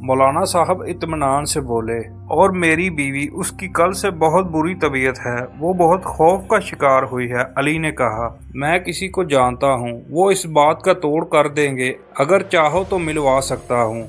مولانا صاحب اطمینان سے بولے، اور میری بیوی، اس کی کل سے بہت بری طبیعت ہے، وہ بہت خوف کا شکار ہوئی ہے۔ علی نے کہا، میں کسی کو جانتا ہوں، وہ اس بات کا توڑ کر دیں گے، اگر چاہو تو ملوا سکتا ہوں۔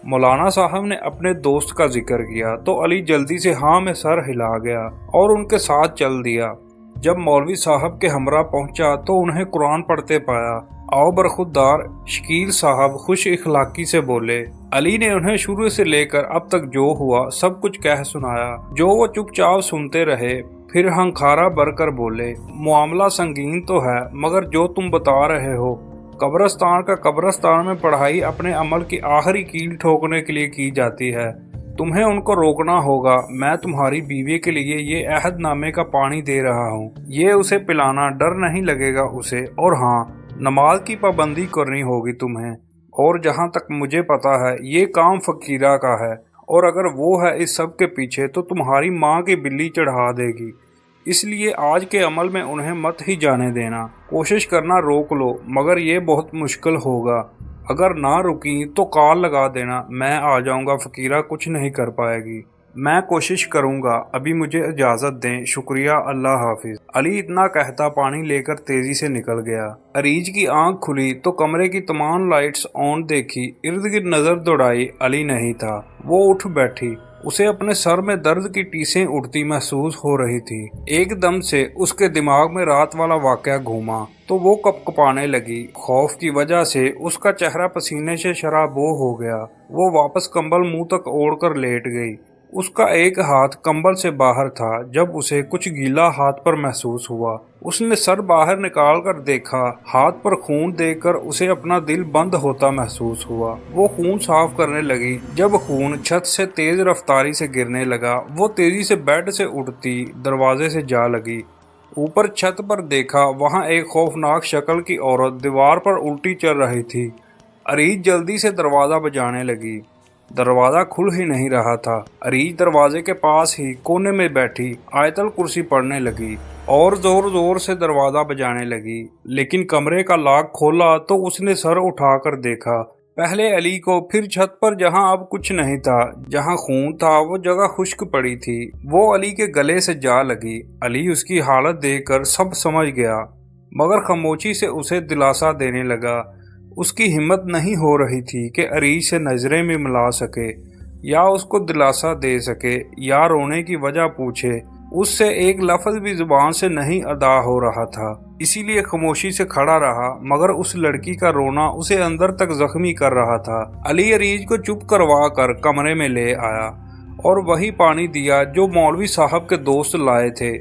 مولانا صاحب نے اپنے دوست کا ذکر کیا تو علی جلدی سے ہاں میں سر ہلا گیا اور ان کے ساتھ چل دیا۔ جب مولوی صاحب کے ہمراہ پہنچا تو انہیں قرآن پڑھتے پایا۔ آؤ برخودار شکیل صاحب خوش اخلاقی سے بولے۔ علی نے انہیں شروع سے لے کر اب تک جو ہوا سب کچھ کہہ سنایا، جو وہ چپ چاپ سنتے رہے۔ پھر ہنکھارا بھر کر بولے، معاملہ سنگین تو ہے، مگر جو تم بتا رہے ہو، قبرستان کا قبرستان میں پڑھائی اپنے عمل کی آخری کیل ٹھوکنے کے لیے کی جاتی ہے، تمہیں ان کو روکنا ہوگا۔ میں تمہاری بیوی کے لیے یہ عہد نامے کا پانی دے رہا ہوں، یہ اسے پلانا، ڈر نہیں لگے گا اسے، اور ہاں، نماز کی پابندی کرنی ہوگی تمہیں، اور جہاں تک مجھے پتا ہے یہ کام فقیرہ کا ہے، اور اگر وہ ہے اس سب کے پیچھے تو تمہاری ماں کی بلی چڑھا دے گی، اس لیے آج کے عمل میں انہیں مت ہی جانے دینا، کوشش کرنا روک لو، مگر یہ بہت مشکل ہوگا، اگر نہ رکی تو کال لگا دینا، میں آ جاؤں گا، فقیرہ کچھ نہیں کر پائے گی، میں کوشش کروں گا، ابھی مجھے اجازت دیں، شکریہ، اللہ حافظ۔ علی اتنا کہتا پانی لے کر تیزی سے نکل گیا۔ عریج کی آنکھ کھلی تو کمرے کی تمام لائٹس آن دیکھی، ارد گرد نظر دوڑائی، علی نہیں تھا۔ وہ اٹھ بیٹھی، اسے اپنے سر میں درد کی ٹیسیں اڑتی محسوس ہو رہی تھی۔ ایک دم سے اس کے دماغ میں رات والا واقعہ گھوما تو وہ کپکپانے لگی۔ خوف کی وجہ سے اس کا چہرہ پسینے سے شرابور ہو گیا۔ وہ واپس کمبل منہ تک اوڑھ کر لیٹ گئی۔ اس کا ایک ہاتھ کمبل سے باہر تھا۔ جب اسے کچھ گیلا ہاتھ پر محسوس ہوا، اس نے سر باہر نکال کر دیکھا۔ ہاتھ پر خون دیکھ کر اسے اپنا دل بند ہوتا محسوس ہوا۔ وہ خون صاف کرنے لگی۔ جب خون چھت سے تیز رفتاری سے گرنے لگا، وہ تیزی سے بیڈ سے اٹھتی دروازے سے جا لگی۔ اوپر چھت پر دیکھا، وہاں ایک خوفناک شکل کی عورت دیوار پر الٹی چل رہی تھی۔ عریج جلدی سے دروازہ بجانے لگی۔ دروازہ کھل ہی نہیں رہا تھا۔ عریج دروازے کے پاس ہی کونے میں بیٹھی آیت الکرسی پڑھنے لگی اور زور زور سے دروازہ بجانے لگی، لیکن کمرے کا لاک کھولا تو اس نے سر اٹھا کر دیکھا، پہلے علی کو، پھر چھت پر جہاں اب کچھ نہیں تھا، جہاں خون تھا وہ جگہ خشک پڑی تھی۔ وہ علی کے گلے سے جا لگی۔ علی اس کی حالت دیکھ کر سب سمجھ گیا، مگر خاموشی سے اسے دلاسا دینے لگا۔ اس کی ہمت نہیں ہو رہی تھی کہ عریج سے نظریں میں ملا سکے، یا اس کو دلاسا دے سکے، یا رونے کی وجہ پوچھے۔ اس سے ایک لفظ بھی زبان سے نہیں ادا ہو رہا تھا، اسی لیے خاموشی سے کھڑا رہا، مگر اس لڑکی کا رونا اسے اندر تک زخمی کر رہا تھا۔ علی عریج کو چپ کروا کر کمرے میں لے آیا اور وہی پانی دیا جو مولوی صاحب کے دوست لائے تھے۔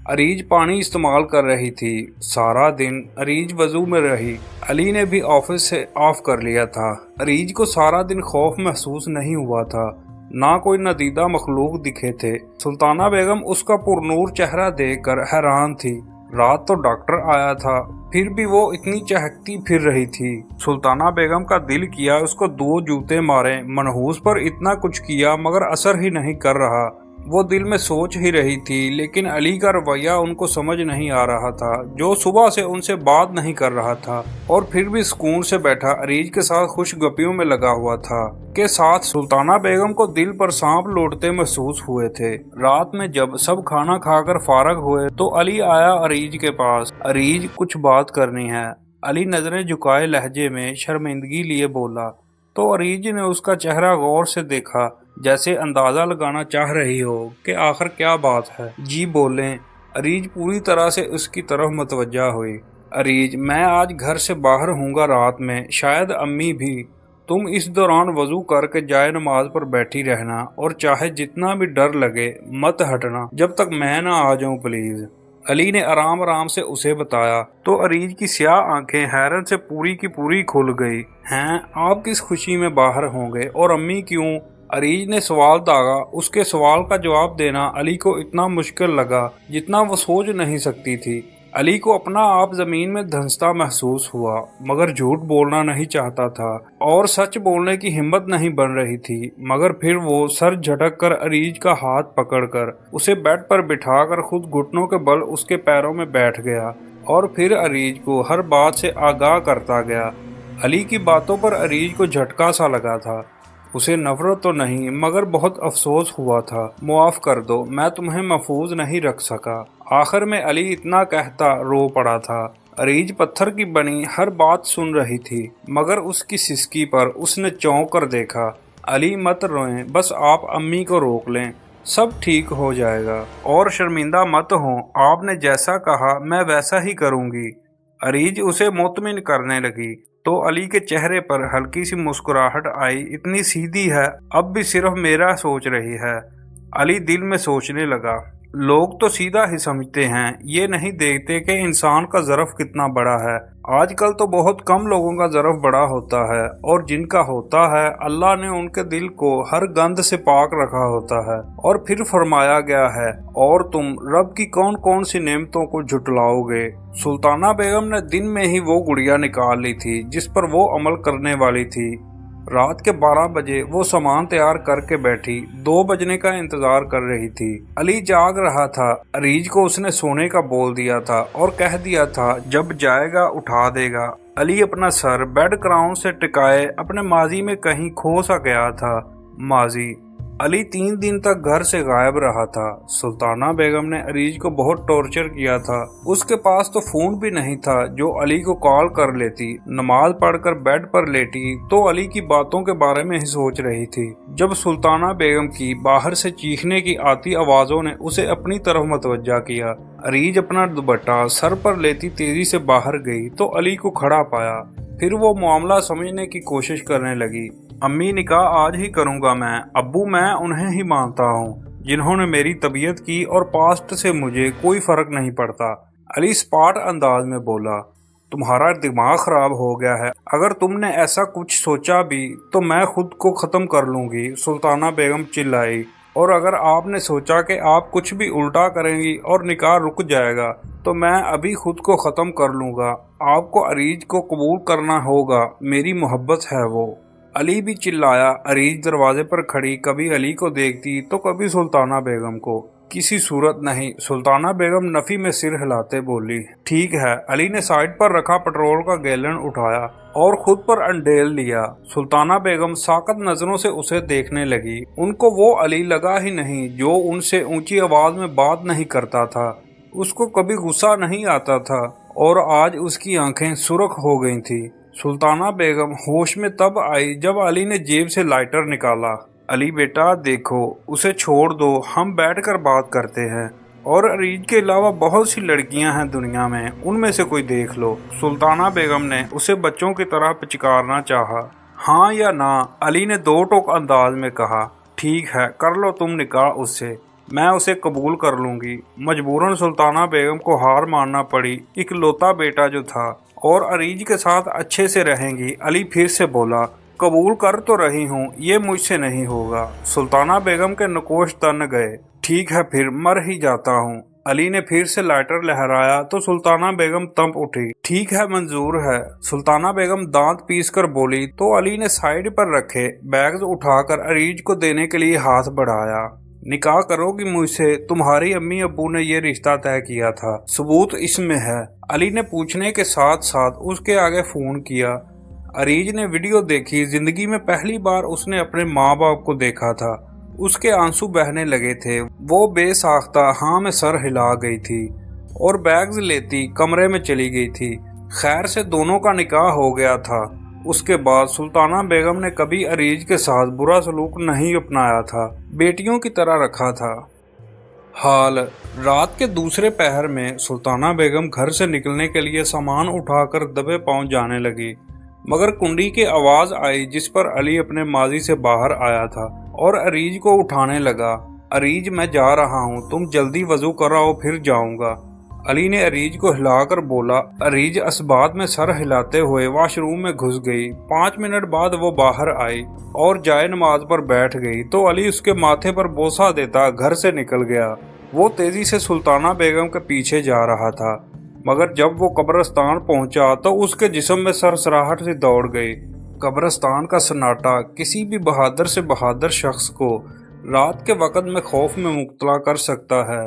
عریج پانی استعمال کر رہی تھی۔ سارا دن عریج وضو میں رہی۔ علی نے بھی آفس سے آف کر لیا تھا۔ عریج کو سارا دن خوف محسوس نہیں ہوا تھا، نہ کوئی ندیدہ مخلوق دکھے تھے۔ سلطانہ بیگم اس کا پرنور چہرہ دیکھ کر حیران تھی۔ رات تو ڈاکٹر آیا تھا، پھر بھی وہ اتنی چہکتی پھر رہی تھی۔ سلطانہ بیگم کا دل کیا اس کو 2 جوتے مارے، منحوس پر اتنا کچھ کیا مگر اثر ہی نہیں کر رہا۔ وہ دل میں سوچ ہی رہی تھی، لیکن علی کا رویہ ان کو سمجھ نہیں آ رہا تھا، جو صبح سے ان سے بات نہیں کر رہا تھا اور پھر بھی سکون سے بیٹھا عریج کے ساتھ خوش گپیوں میں لگا ہوا تھا، کے ساتھ سلطانہ بیگم کو دل پر سانپ لوٹتے محسوس ہوئے تھے۔ رات میں جب سب کھانا کھا کر فارغ ہوئے تو علی آیا عریج کے پاس۔ عریج، کچھ بات کرنی ہے۔ علی نظریں جھکائے لہجے میں شرمندگی لیے بولا، تو عریج نے اس کا چہرہ غور سے دیکھا، جیسے اندازہ لگانا چاہ رہی ہو کہ آخر کیا بات ہے۔ جی بولیں۔ عریج پوری طرح سے اس کی طرف متوجہ ہوئی۔ عریج، میں آج گھر سے باہر ہوں گا رات میں، شاید امی بھی۔ تم اس دوران وضو کر کے جائے نماز پر بیٹھی رہنا، اور چاہے جتنا بھی ڈر لگے مت ہٹنا جب تک میں نہ آ جاؤں پلیز۔ علی نے آرام آرام سے اسے بتایا تو عریج کی سیاہ آنکھیں حیرت سے پوری کی پوری کھل گئی۔ ہیں، آپ کس خوشی میں باہر ہوں گے، اور امی کیوں؟ عریج نے سوال داغا۔ اس کے سوال کا جواب دینا علی کو اتنا مشکل لگا جتنا وہ سوچ نہیں سکتی تھی۔ علی کو اپنا آپ زمین میں دھنستا محسوس ہوا، مگر جھوٹ بولنا نہیں چاہتا تھا اور سچ بولنے کی ہمت نہیں بن رہی تھی، مگر پھر وہ سر جھٹک کر عریج کا ہاتھ پکڑ کر اسے بیڈ پر بٹھا کر خود گھٹنوں کے بل اس کے پیروں میں بیٹھ گیا اور پھر عریج کو ہر بات سے آگاہ کرتا گیا۔ علی کی باتوں پر عریج کو جھٹکا سا لگا تھا۔ اسے نفرت تو نہیں مگر بہت افسوس ہوا تھا۔ معاف کر دو، میں تمہیں محفوظ نہیں رکھ سکا۔ آخر میں علی اتنا کہتا رو پڑا تھا۔ عریج پتھر کی بنی ہر بات سن رہی تھی، مگر اس کی سسکی پر اس نے چونک کر دیکھا۔ علی مت روئیں، بس آپ امی کو روک لیں، سب ٹھیک ہو جائے گا، اور شرمندہ مت ہوں، آپ نے جیسا کہا میں ویسا ہی کروں گی۔ عریج اسے مطمئن کرنے لگی تو علی کے چہرے پر ہلکی سی مسکراہٹ آئی۔ اتنی سیدھی ہے، اب بھی صرف میرا سوچ رہی ہے۔ علی دل میں سوچنے لگا، لوگ تو سیدھا ہی سمجھتے ہیں، یہ نہیں دیکھتے کہ انسان کا ظرف کتنا بڑا ہے۔ آج کل تو بہت کم لوگوں کا ظرف بڑا ہوتا ہے، اور جن کا ہوتا ہے اللہ نے ان کے دل کو ہر گند سے پاک رکھا ہوتا ہے۔ اور پھر فرمایا گیا ہے، اور تم رب کی کون کون سی نعمتوں کو جھٹلاؤ گے۔ سلطانہ بیگم نے دن میں ہی وہ گڑیا نکال لی تھی جس پر وہ عمل کرنے والی تھی۔ رات کے 12 بجے وہ سامان تیار کر کے بیٹھی، 2 بجنے کا انتظار کر رہی تھی۔ علی جاگ رہا تھا۔ عریج کو اس نے سونے کا بول دیا تھا اور کہہ دیا تھا جب جائے گا اٹھا دے گا۔ علی اپنا سر بیڈ کراؤن سے ٹکائے اپنے ماضی میں کہیں کھو سا گیا تھا۔ ماضی۔ علی 3 دن تک گھر سے غائب رہا تھا۔ سلطانہ بیگم نے عریج کو بہت ٹارچر کیا تھا۔ اس کے پاس تو فون بھی نہیں تھا جو علی کو کال کر لیتی۔ نماز پڑھ کر بیڈ پر لیٹی تو علی کی باتوں کے بارے میں ہی سوچ رہی تھی، جب سلطانہ بیگم کی باہر سے چیخنے کی آتی آوازوں نے اسے اپنی طرف متوجہ کیا۔ عریج اپنا دوپٹہ سر پر لیتی تیزی سے باہر گئی تو علی کو کھڑا پایا۔ پھر وہ معاملہ سمجھنے کی کوشش کرنے لگی۔ امی نکاح آج ہی کروں گا میں، ابو میں انہیں ہی مانتا ہوں جنہوں نے میری تربیت کی، اور پاسٹ سے مجھے کوئی فرق نہیں پڑتا۔ علی سپاٹ انداز میں بولا، تمہارا دماغ خراب ہو گیا ہے، اگر تم نے ایسا کچھ سوچا بھی تو میں خود کو ختم کر لوں گی۔ سلطانہ بیگم چلائی، اور اگر آپ نے سوچا کہ آپ کچھ بھی الٹا کریں گی اور نکاح رک جائے گا تو میں ابھی خود کو ختم کر لوں گا۔ آپ کو عریج کو قبول کرنا ہوگا، میری محبت ہے وہ۔ علی بھی چلایا۔ عریج دروازے پر کھڑی کبھی علی کو دیکھتی تو کبھی سلطانہ بیگم کو۔ کسی صورت نہیں۔ سلطانہ بیگم نفی میں سر ہلاتے بولی، ٹھیک ہے۔ علی نے سائڈ پر رکھا پٹرول کا گیلن اٹھایا اور خود پر انڈیل لیا۔ سلطانہ بیگم ساکت نظروں سے اسے دیکھنے لگی۔ ان کو وہ علی لگا ہی نہیں جو ان سے اونچی آواز میں بات نہیں کرتا تھا۔ اس کو کبھی غصہ نہیں آتا تھا، اور آج اس کی آنکھیں سرخ ہو گئی تھی۔ سلطانہ بیگم ہوش میں تب آئی جب علی نے جیب سے لائٹر نکالا۔ علی بیٹا دیکھو، اسے چھوڑ دو، ہم بیٹھ کر بات کرتے ہیں، اور عریج کے علاوہ بہت سی لڑکیاں ہیں دنیا میں، ان میں سے کوئی دیکھ لو۔ سلطانہ بیگم نے اسے بچوں کی طرح پچکارنا چاہا۔ ہاں یا نہ، علی نے 2 ٹوک انداز میں کہا۔ ٹھیک ہے، کر لو تم نکاح اس سے، میں اسے قبول کر لوں گی۔ مجبوراً سلطانہ بیگم کو ہار ماننا پڑی، اکلوتا بیٹا جو تھا، اور عریج کے ساتھ اچھے سے رہیں گی۔ علی پھر سے بولا، قبول کر تو رہی ہوں، یہ مجھ سے نہیں ہوگا۔ سلطانہ بیگم کے نکوش تن گئے۔ ٹھیک ہے پھر، مر ہی جاتا ہوں۔ علی نے پھر سے لائٹر لہرایا تو سلطانہ بیگم تنب اٹھی۔ ٹھیک ہے، منظور ہے۔ سلطانہ بیگم دانت پیس کر بولی تو علی نے سائیڈ پر رکھے بیگز اٹھا کر عریج کو دینے کے لیے ہاتھ بڑھایا۔ نکاح کرو گی مجھ سے؟ تمہاری امی ابو نے یہ رشتہ طے کیا تھا، ثبوت اس میں ہے۔ علی نے پوچھنے کے ساتھ ساتھ اس کے آگے فون کیا۔ عریج نے ویڈیو دیکھی۔ زندگی میں پہلی بار اس نے اپنے ماں باپ کو دیکھا تھا۔ اس کے آنسو بہنے لگے تھے۔ وہ بے ساختہ ہاں میں سر ہلا گئی تھی اور بیگز لیتی کمرے میں چلی گئی تھی۔ خیر سے دونوں کا نکاح ہو گیا تھا۔ اس کے بعد سلطانہ بیگم نے کبھی عریج کے ساتھ برا سلوک نہیں اپنایا تھا، بیٹیوں کی طرح رکھا تھا۔ حال رات کے دوسرے پہر میں سلطانہ بیگم گھر سے نکلنے کے لیے سامان اٹھا کر دبے پاؤں جانے لگی، مگر کنڈی کی آواز آئی جس پر علی اپنے ماضی سے باہر آیا تھا اور عریج کو اٹھانے لگا۔ عریج میں جا رہا ہوں، تم جلدی وضو کراؤ پھر جاؤں گا۔ علی نے عریج کو ہلا کر بولا۔ عریج اسبات میں سر ہلاتے ہوئے واش روم میں گھس گئی۔ 5 منٹ بعد وہ باہر آئی اور جائے نماز پر بیٹھ گئی تو علی اس کے ماتھے پر بوسہ دیتا گھر سے نکل گیا۔ وہ تیزی سے سلطانہ بیگم کے پیچھے جا رہا تھا، مگر جب وہ قبرستان پہنچا تو اس کے جسم میں سرسراہٹ سے دوڑ گئی۔ قبرستان کا سناٹا کسی بھی بہادر سے بہادر شخص کو رات کے وقت میں خوف میں مبتلا کر سکتا ہے،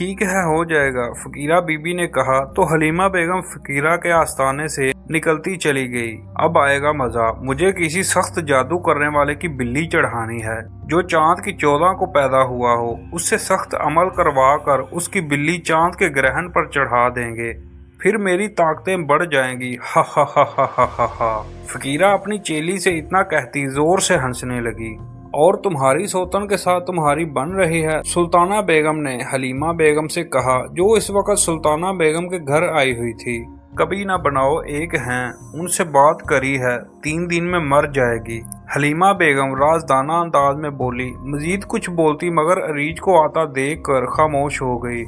ٹھیک ہے ہو جائے گا، فقیرہ بی بی نے کہا تو حلیمہ بیگم فقیرہ کے آستانے سے نکلتی چلی گئی۔ اب آئے گا مزہ، مجھے کسی سخت جادو کرنے والے کی بلی چڑھانی ہے جو چاند کی 14 کو پیدا ہوا ہو، اس سے سخت عمل کروا کر اس کی بلی چاند کے گرہن پر چڑھا دیں گے، پھر میری طاقتیں بڑھ جائیں گی، ہا ہا ہا ہا ہا ہا ہا۔ فقیرہ اپنی چیلی سے اتنا کہتی زور سے ہنسنے لگی۔ اور تمہاری سوتن کے ساتھ تمہاری بن رہی ہے؟ سلطانہ بیگم نے حلیمہ بیگم سے کہا، جو اس وقت سلطانہ بیگم کے گھر آئی ہوئی تھی۔ کبھی نہ بناؤ، ایک ہیں، ان سے بات کری ہے، 3 دن میں مر جائے گی۔ حلیمہ بیگم رازدانہ انداز میں بولی، مزید کچھ بولتی مگر عریج کو آتا دیکھ کر خاموش ہو گئی،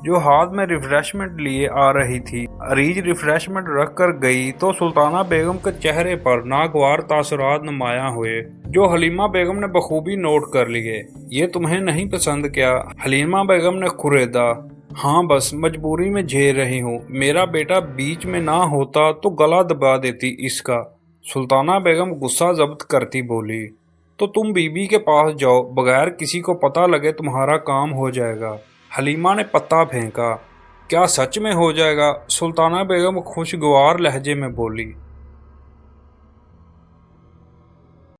جو ہاتھ میں ریفریشمنٹ لیے آ رہی تھی۔ عریج ریفریشمنٹ رکھ کر گئی تو سلطانہ بیگم کے چہرے پر ناگوار تاثرات نمایاں ہوئے، جو حلیمہ بیگم نے بخوبی نوٹ کر لیے۔ یہ تمہیں نہیں پسند کیا؟ حلیمہ بیگم نے کھریدا۔ ہاں بس مجبوری میں جھیل رہی ہوں، میرا بیٹا بیچ میں نہ ہوتا تو گلا دبا دیتی اس کا۔ سلطانہ بیگم غصہ ضبط کرتی بولی، تو تم بی بی کے پاس جاؤ، بغیر کسی کو پتہ لگے تمہارا کام ہو جائے گا۔ حلیمہ نے پتہ پھینکا۔ کیا سچ میں ہو جائے گا؟ سلطانہ بیگم خوشگوار لہجے میں بولی۔